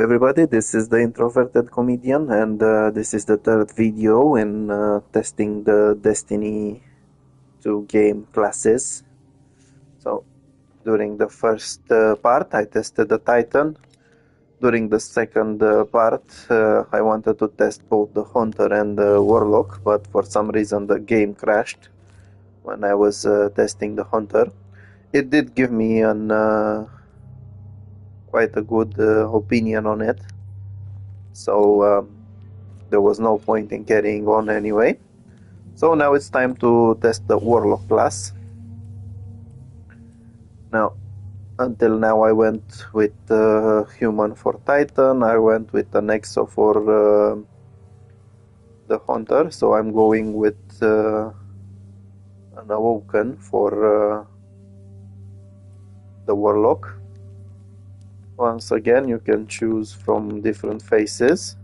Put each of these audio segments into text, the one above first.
Everybody, this is the introverted comedian, and this is the third video in testing the Destiny 2 game classes. So, during the first part, I tested the Titan. During the second part, I wanted to test both the Hunter and the Warlock, but for some reason the game crashed when I was testing the Hunter. It did give me quite a good opinion on it. So there was no point in carrying on anyway. So now it's time to test the Warlock class. Now, until now I went with Human for Titan, I went with an Exo for the Hunter, so I'm going with an Awoken for the Warlock. Once again, you can choose from different faces.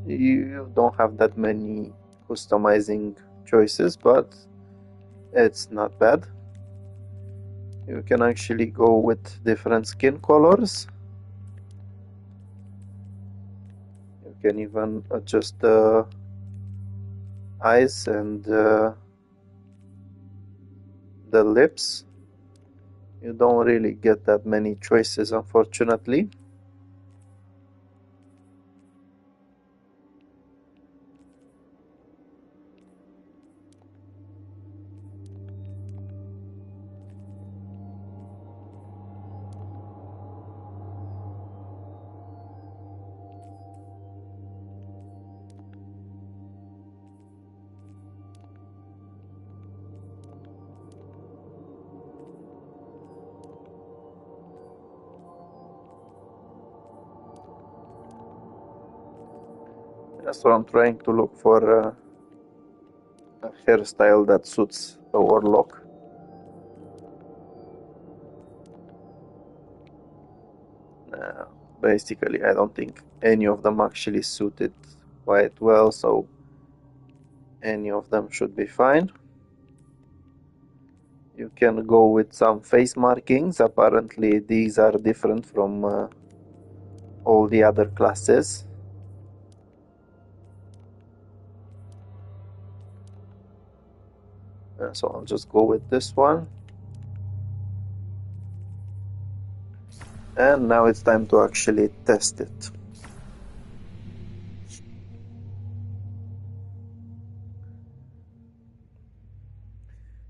You don't have that many customizing choices, but it's not bad. You can actually go with different skin colors. You can even adjust the eyes and the lips. You don't really get that many choices, unfortunately. So I'm trying to look for a hairstyle that suits a Warlock. Basically, I don't think any of them actually suited quite well, so any of them should be fine. You can go with some face markings. Apparently these are different from all the other classes. So I'll just go with this one. And now it's time to actually test it.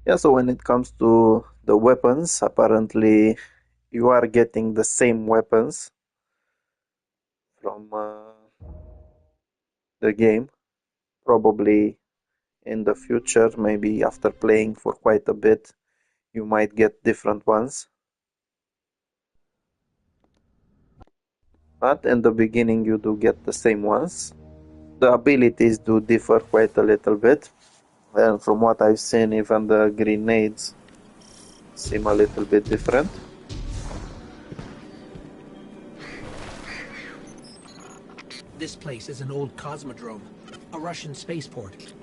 Yeah, so when it comes to the weapons, apparently you are getting the same weapons from the game. Probably in the future, maybe after playing for quite a bit, you might get different ones. But in the beginning you do get the same ones. The abilities do differ quite a little bit, and from what I've seen, even the grenades seem a little bit different. This place is an old cosmodrome, a Russian spaceport.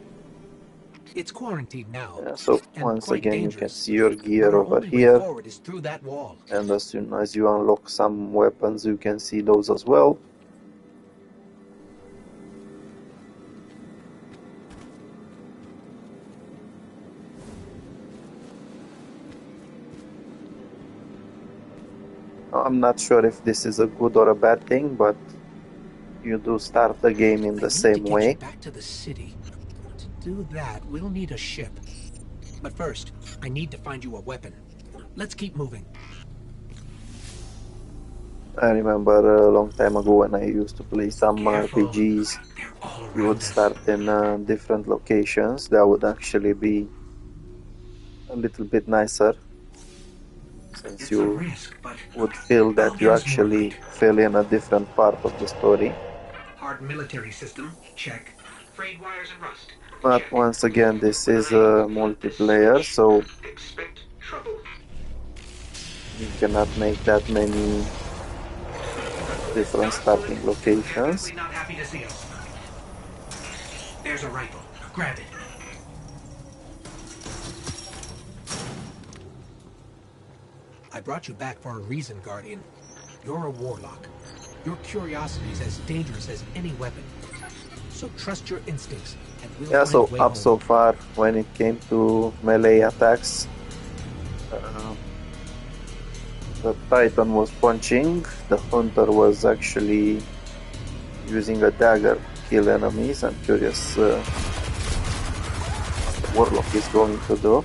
It's quarantined now. Yeah, so once again dangerous. you can see your gear But our over only way here, forward is through that wall. and as soon as you unlock some weapons you can see those as well. I'm not sure if this is a good or a bad thing, but you do start the game in the same way. Back to the city. To do that, we'll need a ship. But first, I need to find you a weapon. Let's keep moving. I remember a long time ago when I used to play some RPGs, you would start in different locations. That would actually be a little bit nicer, since you would feel that you actually fill in a different part of the story. Hard military system, check. Frayed wires and rust. But once again, this is a multiplayer, so you cannot make that many different starting locations. Not happy to see us. There's a rifle. Grab it. I brought you back for a reason, Guardian. You're a warlock. Your curiosity is as dangerous as any weapon. So trust your instincts, and we'll Yeah, find a so way up home. so far, when it came to melee attacks, the Titan was punching, the Hunter was actually using a dagger to kill enemies. I'm curious what the Warlock is going to do.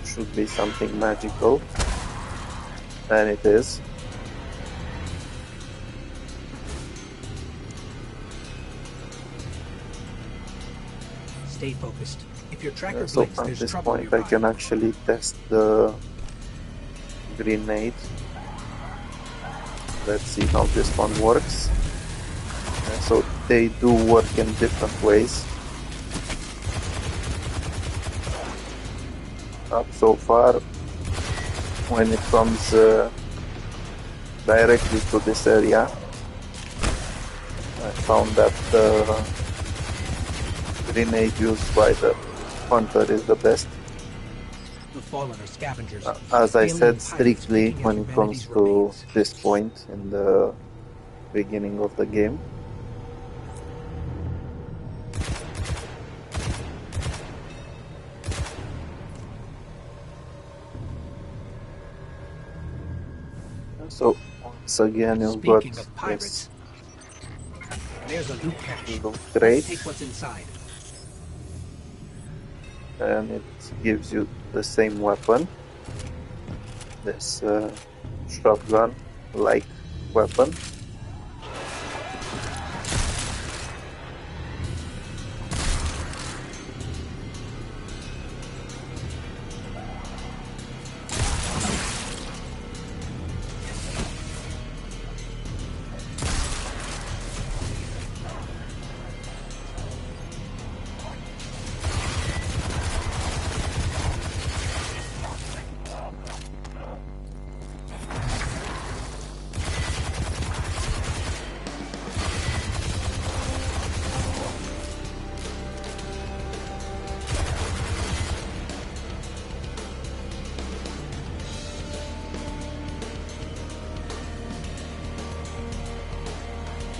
Should be something magical, and it is. Stay focused. If your tracker So blinks, at there's this trouble point I nearby. can actually test the grenade. Let's see how this one works. So they do work in different ways. Up so far, when it comes directly to this area, I found that the grenade used by the Hunter is the best. The Fallen are scavengers. As I Alien said, pirates strictly picking at when it comes humanity's to remains. this point in the beginning of the game. So once again you've got Speaking of this pirates, there's a loot cache. loot Let's crate, take what's inside. and it gives you the same weapon, this shotgun-like weapon.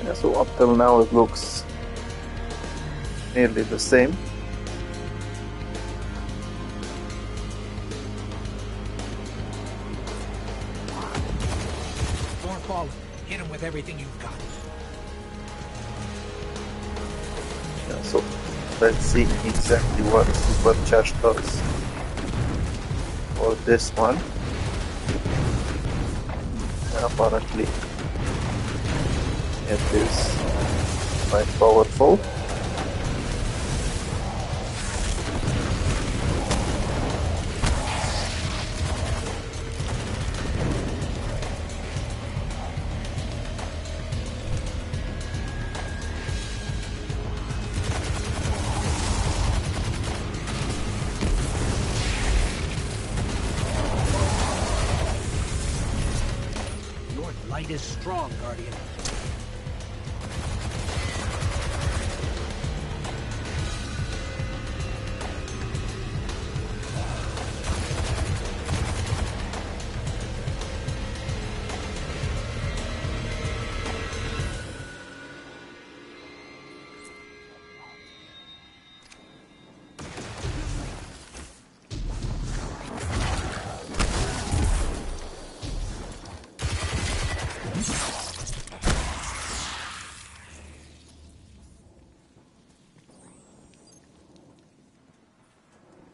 Yeah, so up till now it looks nearly the same. More Fallen. Hit him with everything you've got. Yeah, so let's see exactly what Supercharge does for this one. Apparently it is quite powerful. Your light is strong, Guardian.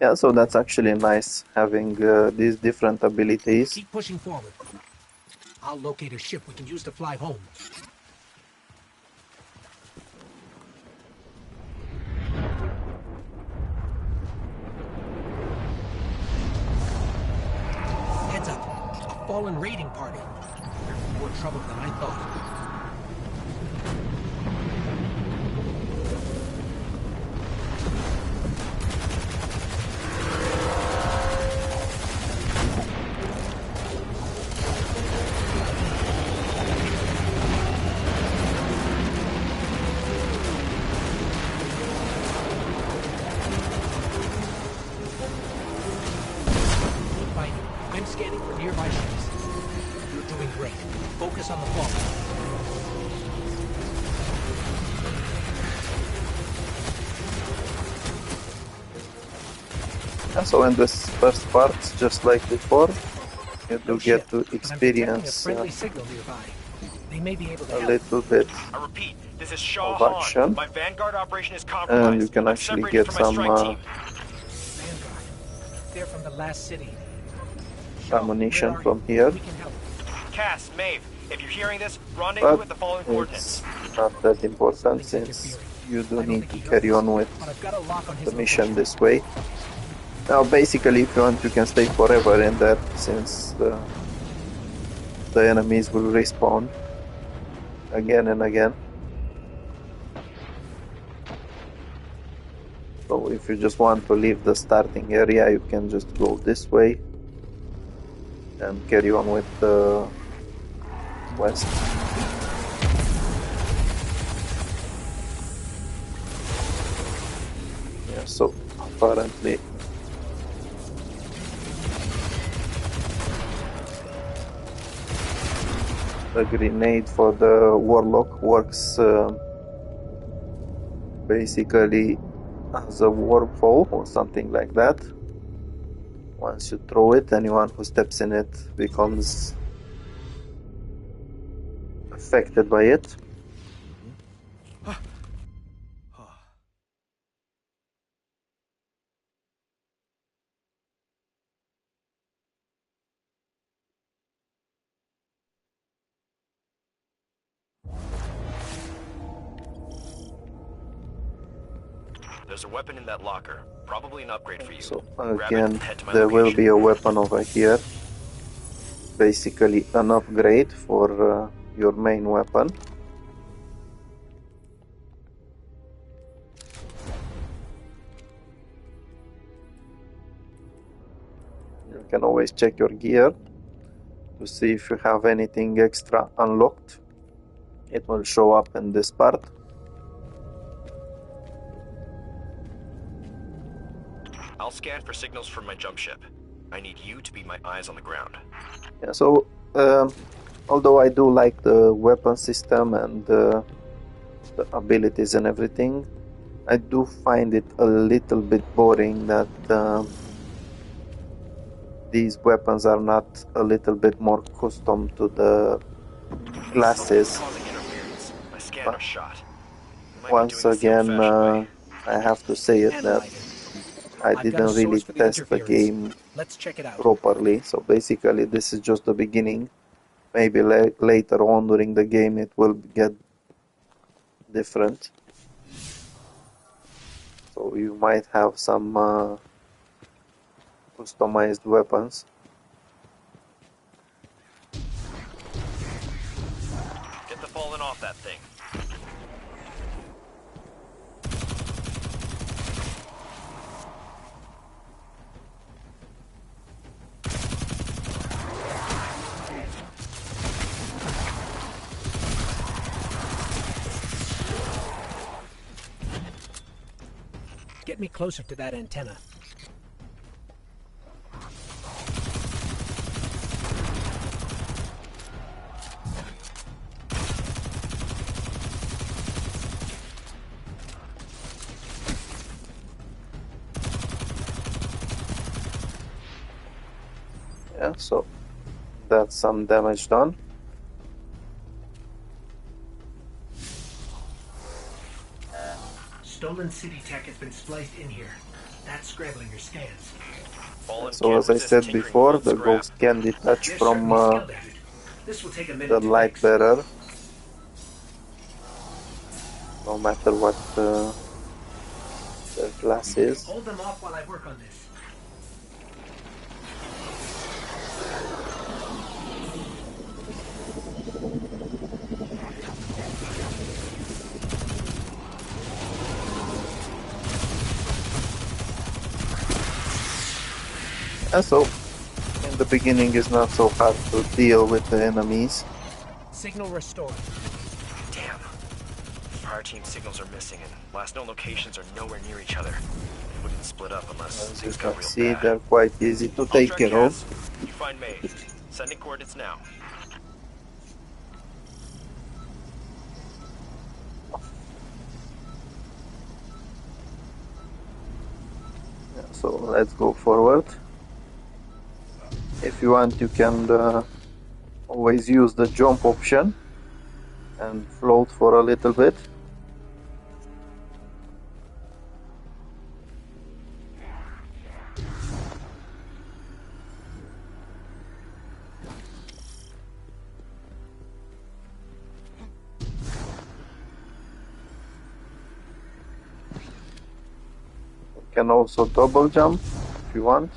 Yeah, so that's actually nice having these different abilities. Keep pushing forward. I'll locate a ship we can use to fly home. Heads up. A Fallen raiding party. More trouble than I thought. scanning for nearby ships. You're doing great. Focus on the ball. So in this first part, just like before, you do get to But I'm detecting a experience friendly signal nearby. They may be able to a help. little bit I repeat, this is Shaw of Han. action, My Vanguard operation is and compromised. you can I'm actually separated get from my some strike team. Vanguard. They're from the last city. ammunition Where are from you? here, We can help. Cass, Maeve, if you're hearing this, rendezvous but at the following coordinates. it's not that important Something's since interfering. you do I don't need think to he carry heard on us, with but I've got a lock on his the mission location. this way. Now basically if you want you can stay forever in that since the enemies will respawn again and again. So if you just want to leave the starting area, you can just go this way and carry on with the west. Yeah, so apparently the grenade for the Warlock works basically as a wormhole or something like that. Once you throw it, anyone who steps in it becomes affected by it. There's a weapon in that locker. Probably an upgrade for you. So Grab it again, and head to my there will location. be a weapon over here. Basically an upgrade for your main weapon. You can always check your gear to see if you have anything extra unlocked. It will show up in this part. I'll scan for signals from my jump ship. I need you to be my eyes on the ground. Yeah, so although I do like the weapon system and the abilities and everything, I do find it a little bit boring that these weapons are not a little bit more custom to the classes. Causing interference. My scanner's shot. Might be Once doing this the again, old-fashioned way. I have to say it that I I've got a didn't really source for the test the interference. game Let's check it out. properly. So basically, this is just the beginning. Maybe later on during the game, it will get different. So you might have some customized weapons. Get the falling off that thing. Get me closer to that antenna. Yeah, so that's some damage done. Stolen city tech has been spliced in here. That's scrambling your scans. So as I said before, the ghost can detach You're from certainly skilled at it. This will take a minute the to light fix. bearer, no matter what their class is. Hold them off while I work on this. And so, in the beginning, it's not so hard to deal with the enemies. Signal restored. Damn. Our team signals are missing and last known locations are nowhere near each other. They wouldn't split up unless As you things got can real see, bad. they're quite easy to I'll take track care of. Cass. You find May. Sending coordinates now. Yeah, so let's go forward. If you want, you can always use the jump option and float for a little bit. You can also double jump if you want.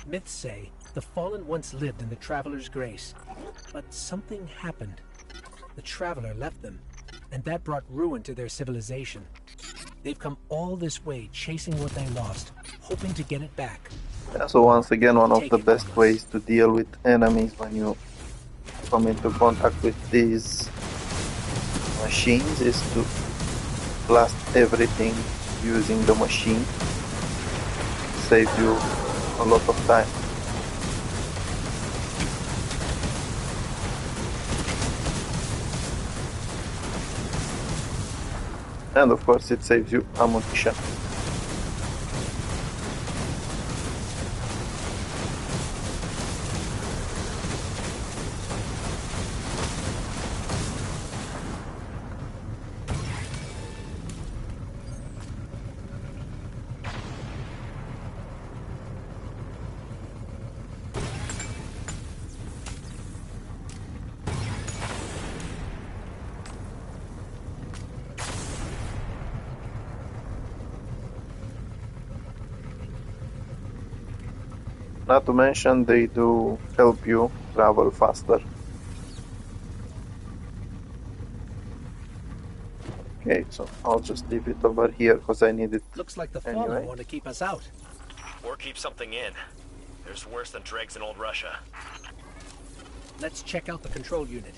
Myths say the Fallen once lived in the Traveler's grace, but something happened. The Traveler left them, and that brought ruin to their civilization. They've come all this way chasing what they lost, hoping to get it back. Yeah, so once again, one of Take the it best from us. ways to deal with enemies when you come into contact with these machines is to blast everything using the machine. Save you a lot of time. And of course it saves you ammunition. Not to mention they do help you travel faster. Okay, so I'll just leave it over here because I need it Looks like the Fallen anyway. want to keep us out. Or keep something in. There's worse than dregs in old Russia. Let's check out the control unit.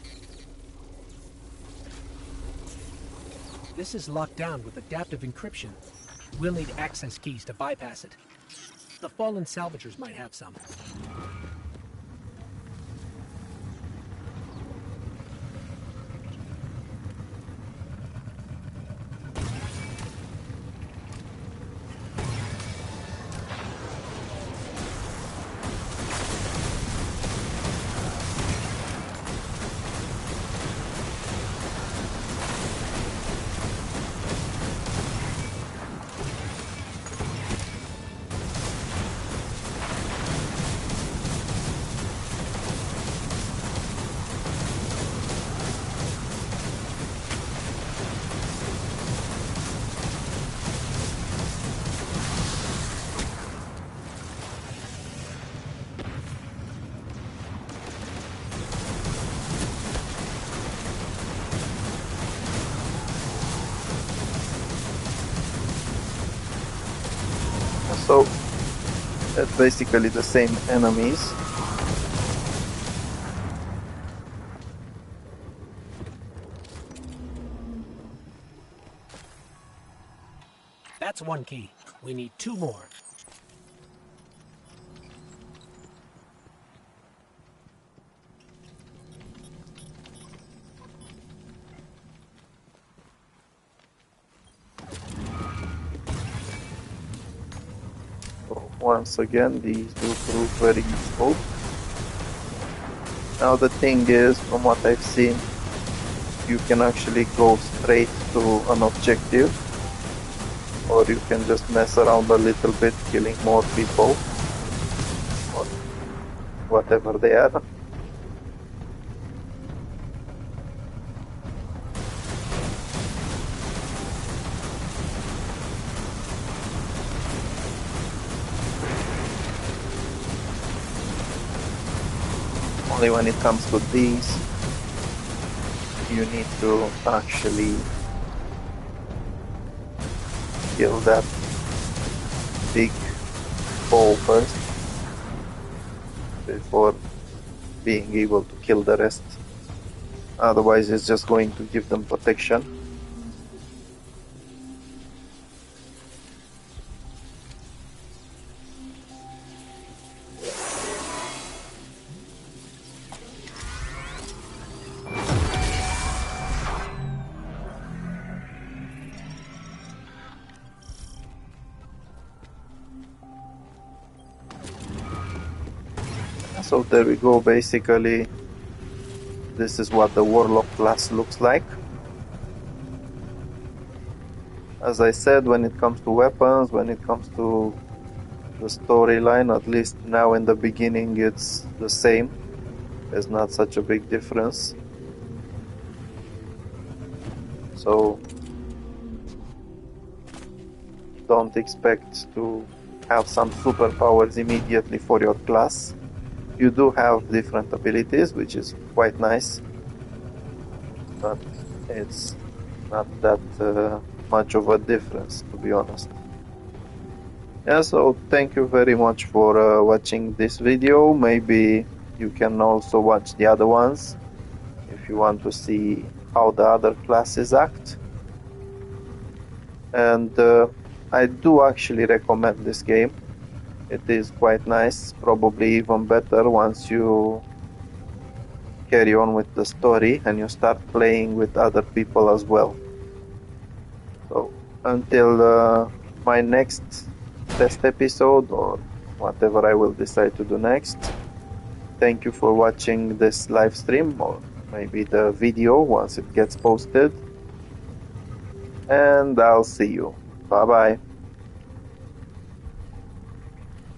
This is locked down with adaptive encryption. We'll need access keys to bypass it. The Fallen salvagers might have some. So that's basically the same enemies. That's one key. We need two more. So once again, these do prove very useful. Now the thing is, from what I've seen, you can actually go straight to an objective, or you can just mess around a little bit, killing more people, or whatever they are. Only when it comes to these, you need to actually kill that big foe first before being able to kill the rest. Otherwise it's just going to give them protection. So there we go. Basically, this is what the Warlock class looks like. As I said, when it comes to weapons, when it comes to the storyline, at least now in the beginning, it's the same. There's not such a big difference. So don't expect to have some superpowers immediately for your class. You do have different abilities, which is quite nice, but it's not that much of a difference, to be honest. Yeah, so thank you very much for watching this video. Maybe you can also watch the other ones if you want to see how the other classes act. And I do actually recommend this game. It is quite nice, probably even better once you carry on with the story and you start playing with other people as well. So until my next test episode or whatever I will decide to do next, thank you for watching this live stream, or maybe the video once it gets posted, and I'll see you. Bye bye.